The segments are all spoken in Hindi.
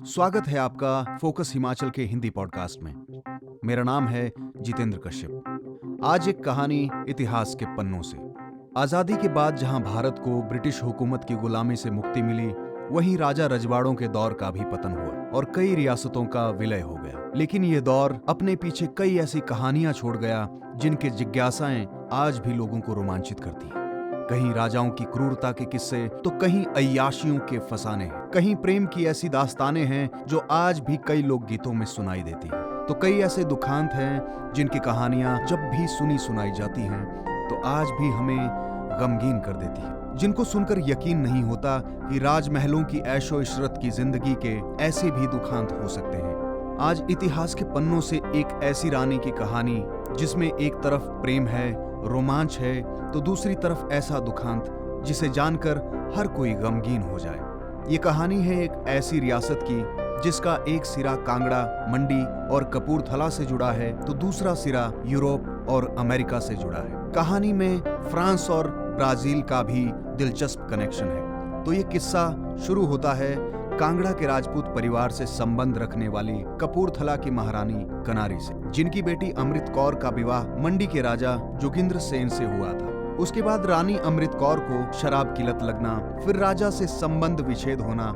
स्वागत है आपका फोकस हिमाचल के हिंदी पॉडकास्ट में। मेरा नाम है जितेंद्र कश्यप। आज एक कहानी इतिहास के पन्नों से। आजादी के बाद जहां भारत को ब्रिटिश हुकूमत की गुलामी से मुक्ति मिली, वहीं राजा रजवाड़ों के दौर का भी पतन हुआ और कई रियासतों का विलय हो गया। लेकिन ये दौर अपने पीछे कई ऐसी कहानियां छोड़ गया जिनके जिज्ञासाएं आज भी लोगों को रोमांचित करती हैं। कहीं राजाओं की क्रूरता के किस्से तो कहीं अय्याशियों के फसाने हैं, कहीं प्रेम की ऐसी दास्तानें हैं जो आज भी कई लोकगीतों में सुनाई देती हैं, तो कई ऐसे दुखांत हैं जिनकी कहानियां जब भी सुनी सुनाई जाती हैं तो आज भी हमें गमगीन कर देती है, जिनको सुनकर यकीन नहीं होता कि राजमहलों की ऐशो इशरत की जिंदगी के ऐसे भी दुखांत हो सकते हैं। आज इतिहास के पन्नों से एक ऐसी रानी की कहानी जिसमें एक तरफ प्रेम है, रोमांच है, तो दूसरी तरफ ऐसा दुखांत जिसे जानकर हर कोई गमगीन हो जाए। ये कहानी है एक ऐसी रियासत की जिसका एक सिरा कांगड़ा, मंडी और कपूरथला से जुड़ा है, तो दूसरा सिरा यूरोप और अमेरिका से जुड़ा है। कहानी में फ्रांस और ब्राजील का भी दिलचस्प कनेक्शन है। तो ये किस्सा शुरू होता है कांगड़ा के राजपूत परिवार से संबंध रखने वाली कपूरथला की महारानी कनारी से, जिनकी बेटी अमृत कौर का विवाह मंडी के राजा जोगिंद्र सेन से हुआ था। उसके बाद रानी अमृत कौर को शराब की लत लगना, फिर राजा से संबंध विच्छेद होना,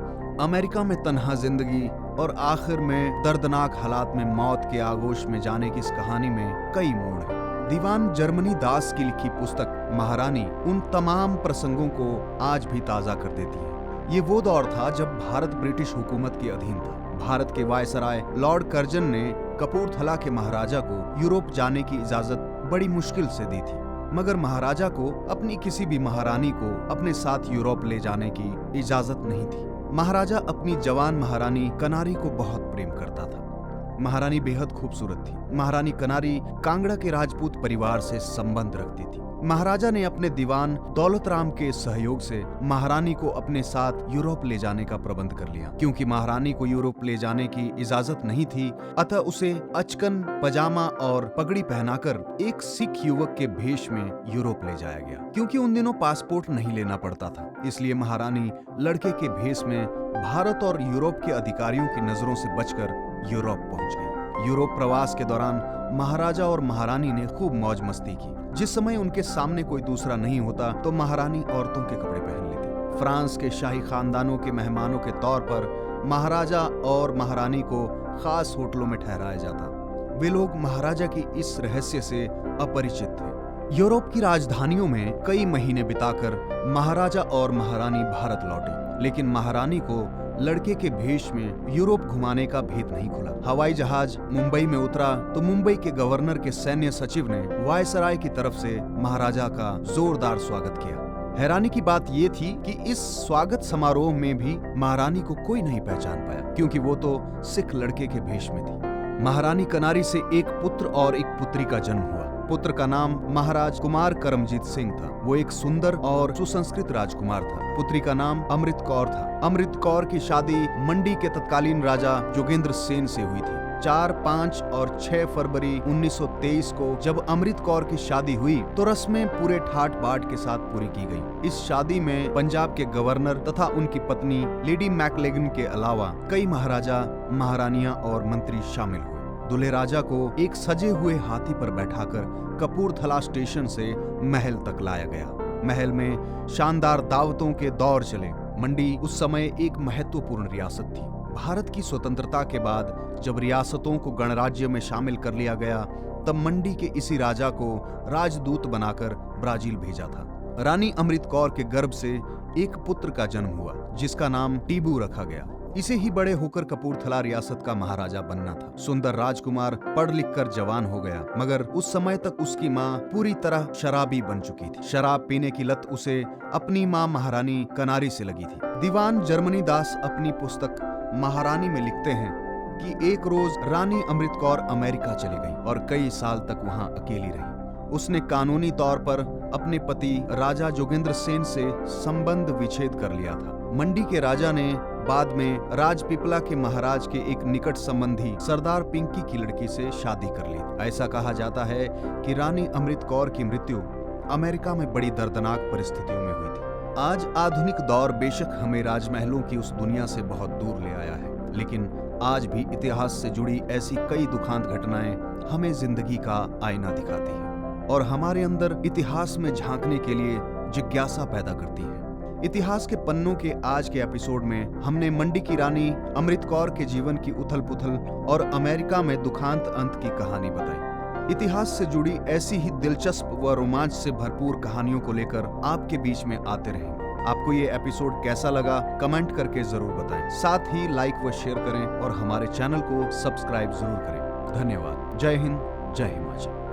अमेरिका में तन्हा जिंदगी और आखिर में दर्दनाक हालात में मौत के आगोश में जाने की इस कहानी में कई मोड़ हैं। दीवान जर्मनी दास की लिखी पुस्तक महारानी उन तमाम प्रसंगों को आज भी ताजा कर देती है। ये वो दौर था जब भारत ब्रिटिश हुकूमत के अधीन था। भारत के वायसराय लॉर्ड कर्जन ने कपूरथला के महाराजा को यूरोप जाने की इजाजत बड़ी मुश्किल से दी थी, मगर महाराजा को अपनी किसी भी महारानी को अपने साथ यूरोप ले जाने की इजाजत नहीं थी। महाराजा अपनी जवान महारानी कनारी को बहुत प्रेम करता था। महारानी बेहद खूबसूरत थी। महारानी कनारी कांगड़ा के राजपूत परिवार से संबंध रखती थी। महाराजा ने अपने दीवान दौलत राम के सहयोग से महारानी को अपने साथ यूरोप ले जाने का प्रबंध कर लिया। क्योंकि महारानी को यूरोप ले जाने की इजाजत नहीं थी, अतः उसे अचकन, पजामा और पगड़ी पहनाकर एक सिख युवक के भेष में यूरोप ले जाया गया। क्योंकि उन दिनों पासपोर्ट नहीं लेना पड़ता था, इसलिए महारानी लड़के के भेष में भारत और यूरोप के अधिकारियों की नजरों से बचकर यूरोप पहुंच गई। यूरोप प्रवास के दौरान महाराजा और महारानी ने खूब मौज मस्ती की। जिस समय उनके सामने कोई दूसरा नहीं होता तो महारानी औरतों के कपड़े पहन लेती। फ्रांस के शाही खानदानों के मेहमानों के तौर पर महाराजा और महारानी को खास होटलों में ठहराया जाता। वे लोग महाराजा की इस रहस्य से अपरिचित थे। यूरोप की राजधानियों में कई महीने बिताकर महाराजा और महारानी भारत लौटे, लेकिन महारानी को लड़के के भेष में यूरोप घुमाने का भेद नहीं खुला। हवाई जहाज मुंबई में उतरा तो मुंबई के गवर्नर के सैन्य सचिव ने वायसराय की तरफ से महाराजा का जोरदार स्वागत किया। हैरानी की बात ये थी कि इस स्वागत समारोह में भी महारानी को कोई नहीं पहचान पाया, क्योंकि वो तो सिख लड़के के भेष में थी। महारानी कनारी से एक पुत्र और एक पुत्री का जन्म हुआ। पुत्र का नाम महाराज कुमार करमजीत सिंह था। वो एक सुंदर और सुसंस्कृत राजकुमार था। पुत्री का नाम अमृत कौर था। अमृत कौर की शादी मंडी के तत्कालीन राजा जोगेंद्र सेन से हुई थी। 4, 5 और 6 फरवरी 1923 को जब अमृत कौर की शादी हुई तो रस्में पूरे ठाट बाट के साथ पूरी की गई। इस शादी में पंजाब के गवर्नर तथा उनकी पत्नी लेडी मैकलेगन के अलावा कई महाराजा, महारानियां और मंत्री शामिल हुए। दूल्हे राजा को एक सजे हुए हाथी पर बैठाकर कपूरथला स्टेशन से महल तक लाया गया। महल में शानदार दावतों के दौर चले। मंडी उस समय एक महत्वपूर्ण रियासत थी। भारत की स्वतंत्रता के बाद जब रियासतों को गणराज्य में शामिल कर लिया गया, तब मंडी के इसी राजा को राजदूत बनाकर ब्राजील भेजा था। रानी अमृत कौर के गर्भ से एक पुत्र का जन्म हुआ, जिसका नाम टीबू रखा गया। इसे ही बड़े होकर कपूरथला रियासत का महाराजा बनना था। सुंदर राजकुमार पढ़ लिख कर जवान हो गया, मगर उस समय तक उसकी माँ पूरी तरह शराबी बन चुकी थी। शराब पीने की लत उसे अपनी माँ महारानी कनारी से लगी थी। दीवान जर्मनी दास अपनी पुस्तक महारानी में लिखते हैं कि एक रोज रानी अमृत कौर अमेरिका चली गई और कई साल तक वहाँ अकेली रही। उसने कानूनी तौर पर अपने पति राजा जोगेंद्र सेन से संबंध विच्छेद कर लिया था। मंडी के राजा ने बाद में राजपीपला के महाराज के एक निकट संबंधी सरदार पिंकी की लड़की से शादी कर ली। ऐसा कहा जाता है कि रानी अमृत कौर की मृत्यु अमेरिका में बड़ी दर्दनाक परिस्थितियों में हुई थी। आज आधुनिक दौर बेशक हमें राजमहलों की उस दुनिया से बहुत दूर ले आया है, लेकिन आज भी इतिहास से जुड़ी ऐसी कई दुखांत घटनाएं हमें जिंदगी का आईना दिखाती है और हमारे अंदर इतिहास में झांकने के लिए जिज्ञासा पैदा करती है। इतिहास के पन्नों के आज के एपिसोड में हमने मंडी की रानी अमृत कौर के जीवन की उथल-पुथल और अमेरिका में दुखांत अंत की कहानी बताई। इतिहास से जुड़ी ऐसी ही दिलचस्प व रोमांच से भरपूर कहानियों को लेकर आपके बीच में आते रहेंगे। आपको ये एपिसोड कैसा लगा कमेंट करके जरूर बताएं। साथ ही लाइक व शेयर करें और हमारे चैनल को सब्सक्राइब जरूर करें। धन्यवाद। जय हिंद, जय हिमाचल।